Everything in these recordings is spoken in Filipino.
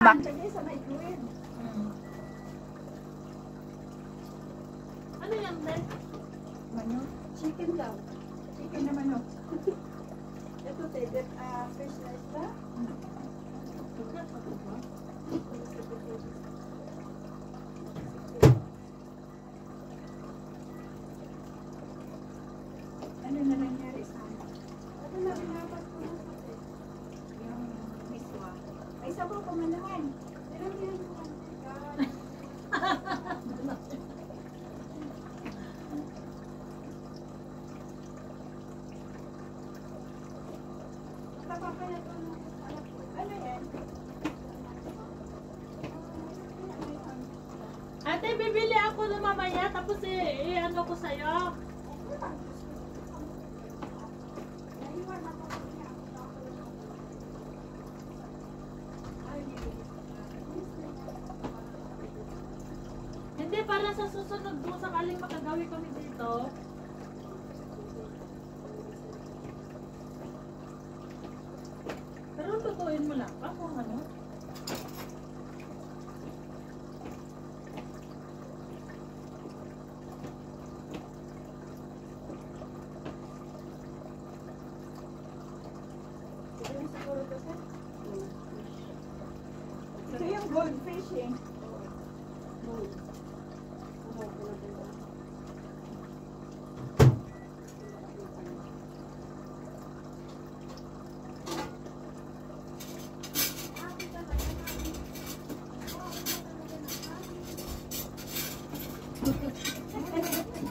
Bak sa microwave. Ano yan, Ben? Manok? Chicken daw. Chicken na manok. Ito, tebet, fish na isda. Ano na nangyari sa akin? Ito na, binabat ko na sa akin. Yung miswa. Ay, sabaw pa man naman. Pero yan yung ano yan? Ate, bibili ako na mamaya, tapos i-ano ko sa'yo. Hindi, para sa susunod mo, sakaling makagawi kami dito. Pero tutuin mo lang pa kung ano. Ito yung goldfish eh.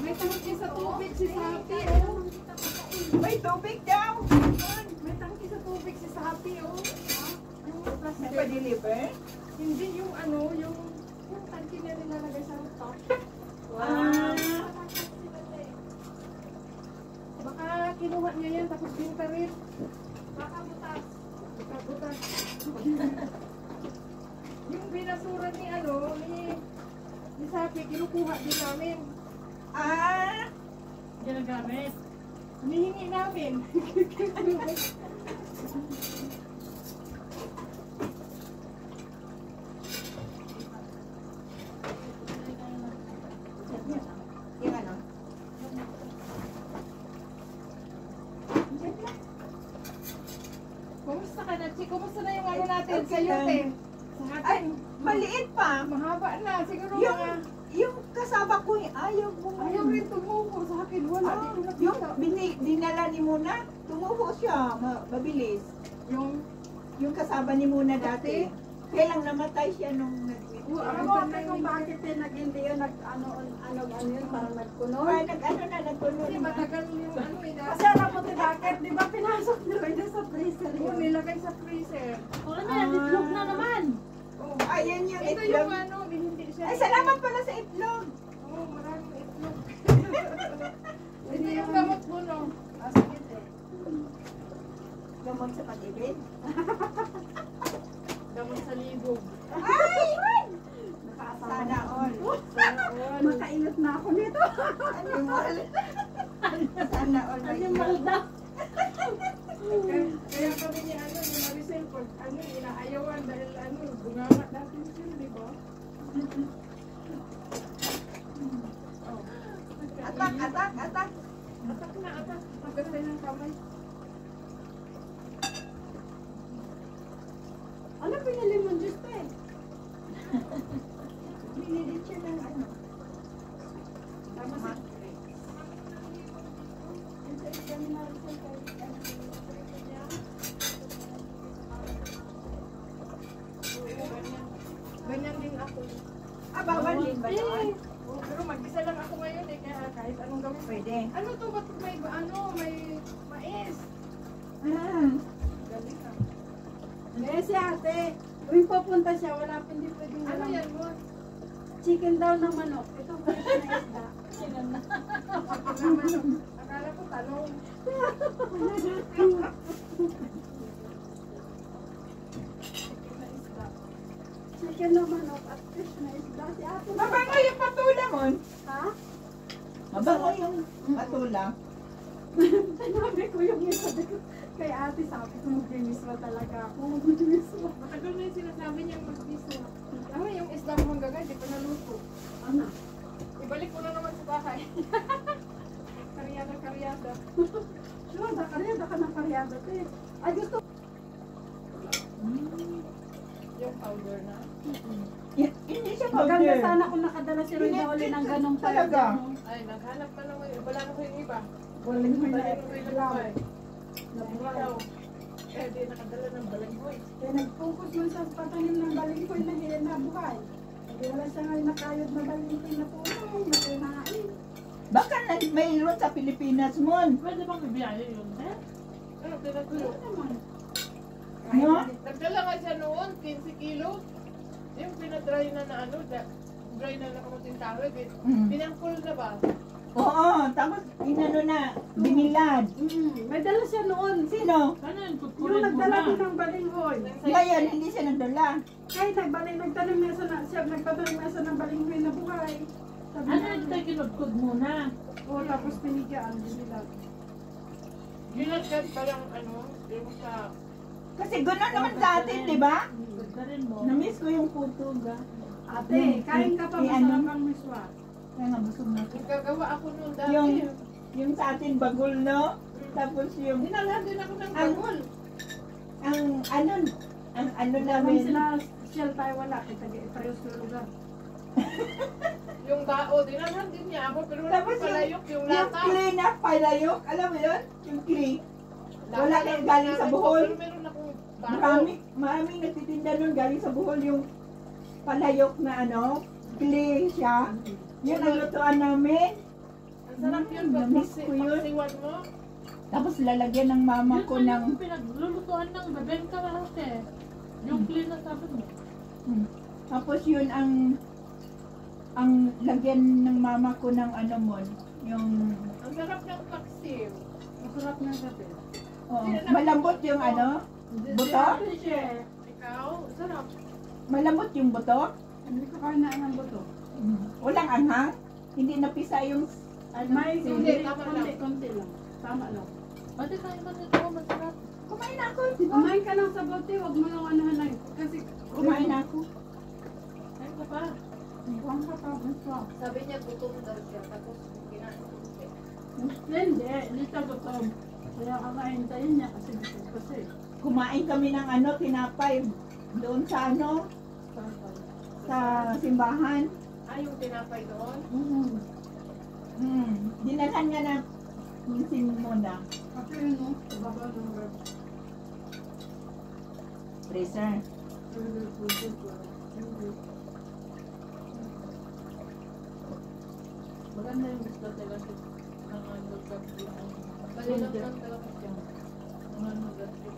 May tangki sa tubig si Sapi, oh. May tubig daw. May tangki sa tubig si Sapi, oh. May pa-deliver? Hindi yung ano, yung tangki na nilalagay sa rooftop. Wow. Baka kinuha niya yan, tapos binta rin. Baka butas. Baka butas. Yung binasura ni ano, ni Sapi, kinukuha din namin. Ah! Ginagamit. Hinihingi namin. Yung ano? Kumusta ka na, Chi? Kumusta na yung ano natin sa yote? Sa Ay, atin. maliit pa. Mahaba na, siguro Yung, mga... yung kasama ko, ayaw mo. Ayaw rin tumuho sa akin, wala. Ah, Di ko yung nakita. dinala ni Muna, tumuho siya, mabilis. Yung kasama ni Muna dati. Kaya lang namatay siya nung Alam mo ate kung bakit nag-hindi yun, ano yun, parang nagkunol? nag-ano na, nagtuloy Kasi na. matagal yung ano eh. Kasi alam mo si Bakit, di ba pinasok nila sa freezer Yung yun? nilagay sa freezer. O ano yan, itlog na naman. Oh. Ayun yung Ito itlog. yung ano, hindi siya. Ay, salamat pala sa itlog. Oo, maraming itlog. Ito yung gamot mo, no? Sige, Gamot sa pag-ibig. Gamot sa libog. Ay! nakaasawa Sana all. Makainit na ako nito. Animal. Sana all. Animal daw. Kaya kami ni ano, ni Maricel, pag ano, inaayawan dahil ano, bungangat natin sila, di ba? Atak, atak, atak. Atak na, atak. Maganda ng kamay. Ano pinili mo Diyos pa eh? Binilit siya ng ano. Tama sa ganyan din ako. Ah, bawal din ba doon? Oh, pero mag-isa lang ako ngayon eh, kaya kahit anong gawin. Pwede. Ano to, ba't may may mais? Ah. Galing ah. Eh si ate, tuwing papunta siya, wala pa hindi pwedeng Ano walang yan mo? chicken daw ng manok. Ito fresh na isda. Chicken naman. Akala ko talong. Chicken na isda. Chicken ng manok at fresh na isda. Si ate. Mabango yung patula mo. Ha? Mabango yung patula. Sinabi ko yung isa kay ate, sabi ko magbimiswa talaga ako. Magbimiswa. Matagal na yung sinasabi niyang mag-biswa. Ano yung isda mo hanggang ngayon, di pa naluto. Ano? Ibalik mo na naman sa bahay. Karyada. Sure, karyada ka ng karyada. Ay, gusto. Yung powder na. Hindi siya Maganda powder. sana kung nakadala si Roy na uli ng ganong Talaga. Ay, naghanap na naman. Wala na ko yung iba. Walang Wala hula. na ko yung labay. Ikaw. Eh, di nakadala ng balanghoy. Kaya nag-focus man sa patanim ng balingkoy na nabuhay. Hindi wala siya ngayon nakayod na balingkoy na puno. Nakinain. Baka mayroon sa Pilipinas mo. Pwede bang ibiyahe yun, eh? Ano, pinatuyo? Ano naman? No? Nagdala nga siya noon, 15 kilo. Yung pinadry na ano, dry na nakamuting tawag eh. Mm. Pinangkul na ba? Oo, tapos inano na, binilad. May dala siya noon. Sino? Ano yun? Yung Kukunin mo nagdala na. din ng balinghoy. Ngayon, hindi siya nagdala. Kahit nagtanim na siya ng balinghoy na buhay. Sabi Ano niya, yung tayo kinudkod muna? tapos pinigyan nila. Ginagkat pa lang ano, yung sa... Kasi gano'n naman sa atin, di ba? Ganda rin mo. Namiss ko yung puto ga. Ate, kain ka pa, ano? masarap ang miswa. Kaya nga busog na ako. Nagkagawa ako noon dati. Yung sa atin bagol, no? Tapos yung, Dinalhan din ako ng Ang- bagol. ang ano Namin namin, sila, shell tayo wala. Kita parehas na lugar. Yung bao, dinalhan din niya ako, pero wala Tapos ko palayok yung yung lata. clay na palayok, alam mo yun? Yung clay. Lata wala lang kang galing sa ginamit ko, Bohol. Pero meron akong bao. Maraming nagtitinda nun galing sa Bohol yung palayok na ano, clay siya. Yun ang lutuan namin. Ang sarap yun, pag Namiss ko yun. pagsiwan mo. Tapos lalagyan ng mama Yun ko nga ng, yung pinaglulutuan ng bebengka ate. Yung clean na sabi mo. tapos yun ang lagyan ng mama ko ng ano mo, yung, Ang sarap ng paksiw. Masarap na gabi. oh, malambot yung ano, buto? Ikaw, sarap. Malambot yung buto? Hindi ko kain na ng buto. Walang anghang? Hindi napisa yung, ano, May Hindi, tama lang. konti lang. Tama lang. Ate, kain ba nito? Masarap. kumain ako, di ba? Kumain ka lang sa bote, huwag mo lang ano lang. Kasi Kumain ako. Kain ka pa. Kumain ka pa, miswa. Sabi niya, gutom daw siya. Tapos, kinain ko siya. Hindi siya gutom. Kaya kakaintayin niya kasi gutom kasi. Kumain kami ng ano, tinapay doon sa ano, sa simbahan. Yung tinapay doon. Dinalhan nga na minsin mo na. Kasi yun no, baba ng rep. Freezer. Maganda yung gusto talaga ng ano kasi Balilang lang talaga siya. ang ano kasi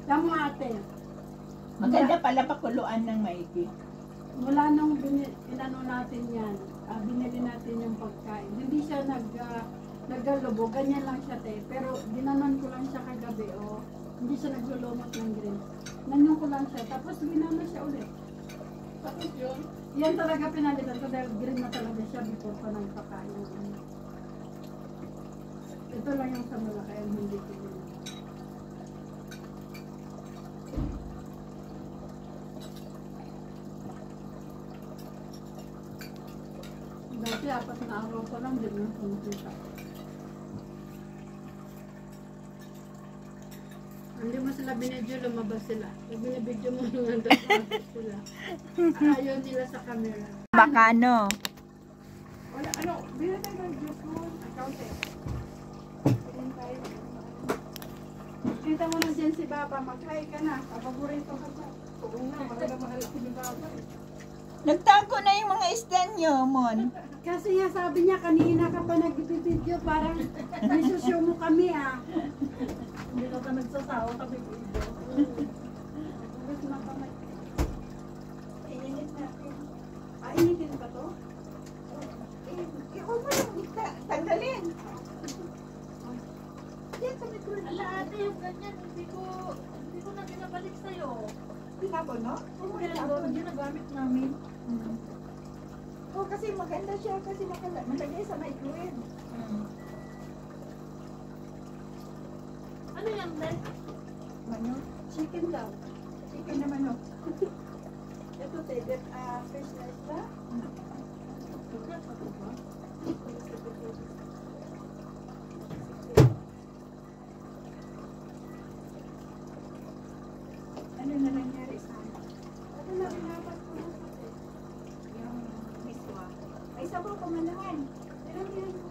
Tama ate, Maganda pala pakuluan ng maigi. wala nang inano natin yan. Binili natin yung pagkain. Hindi siya naggalubo, ganyan lang siya te. Pero dinanan ko lang siya kagabi o hindi siya naglulumot ng green. Nanyon ko lang siya, tapos ginana siya ulit. Tapos yun, Yan talaga pinalitan ko dahil green na talaga siya before pa ng pagkain. Ito lang yung sa malaki, hindi ko yun. Dati apat na araw ko lang din yung kumita. Hindi mo sila binidyo, lumabas sila. Pag binibidyo mo lumabas sila. Ayaw nila sa camera. Baka ano? wala, ano, bilhin tayo ng juice mo. Accounting. Bilhin tayo. Kita mo na dyan si Baba, mag-hi ka na. Paborito ka pa. Oo nga, mahal na mahal ako ni Baba. Nagtago na yung mga isda nyo, Mon. Kasi nga sabi niya, kanina ka pa nag-video, parang isushow mo kami ah. hindi na ka nagsasawa kami dito. Gusto na pa mag... Init natin. Initin ba to? Huwag mo yung tanggalin. Yan sa mikro. Ala ate, yung ganyan, hindi ko na binabalik sa'yo. Pinabo, no? Kaya ginagamit namin. ko kasi maganda siya kasi malagay sa microwave. Ano yan, Ben? Manok? Chicken daw. Chicken na manok. Ito, Tedep, fish rice ba? Ano na nangyari sa akin? Ano na binabat ko na sa akin? Yung miswa. Ay, sabaw ko manaman. Pero yan ko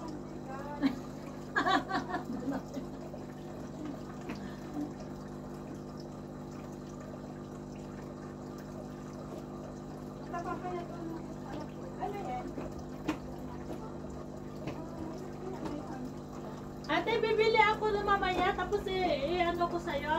ano yan? Ate, bibili ako ng mamaya, tapos i-ano ko sa'yo.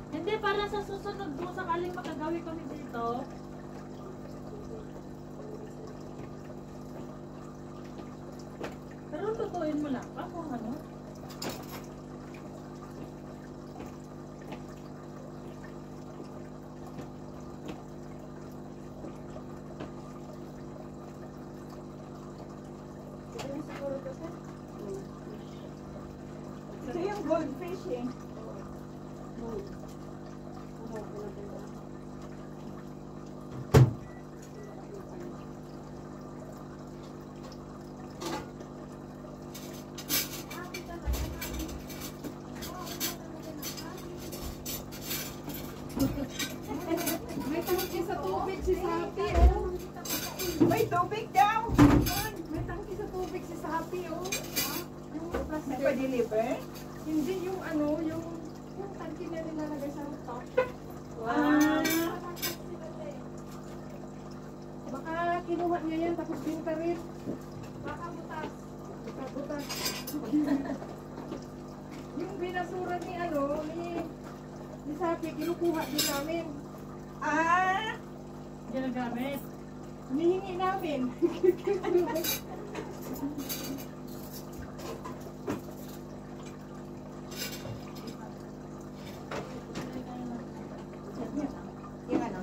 Hindi, para sa susunod kung sakaling makagawi kami dito. Pero tutuin mo lang pa kung ano. Ito yung goldfish eh. May tangki sa tubig si Sapi, oh. May tubig daw. May tangki sa tubig si Sapi, oh. Yung May plastic. pa-deliver? Hindi yung ano, yung tangki na nilalagay sa rooftop. Ah. Baka kinuha niya yan tapos binta rin. Baka butas. Baka butas. Yung binasura ni ano, ni Sapi, kinukuha din namin. Ah. Ginagamit. Hinihingi namin. Yung ano?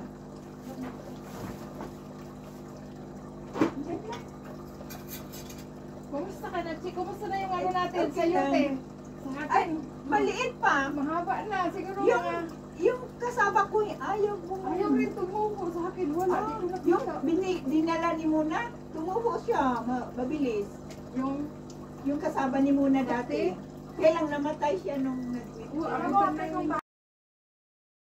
Kumusta ka na, Chi? Kumusta na yung ano natin? Okay Sa'yo, lang. te? Sa Ay, atin. maliit pa. Mahaba na. Siguro Yung, mga... yung kasama ko, ayaw mo. Ayaw rin tumuho sa akin. Wala. Ah, Di ko yung nakita. dinala ni Muna, tumuho siya, mabilis. Yung... Yung kasama ni Muna dati. Kaya lang namatay siya nung nag-withdraw. Alam mo, kung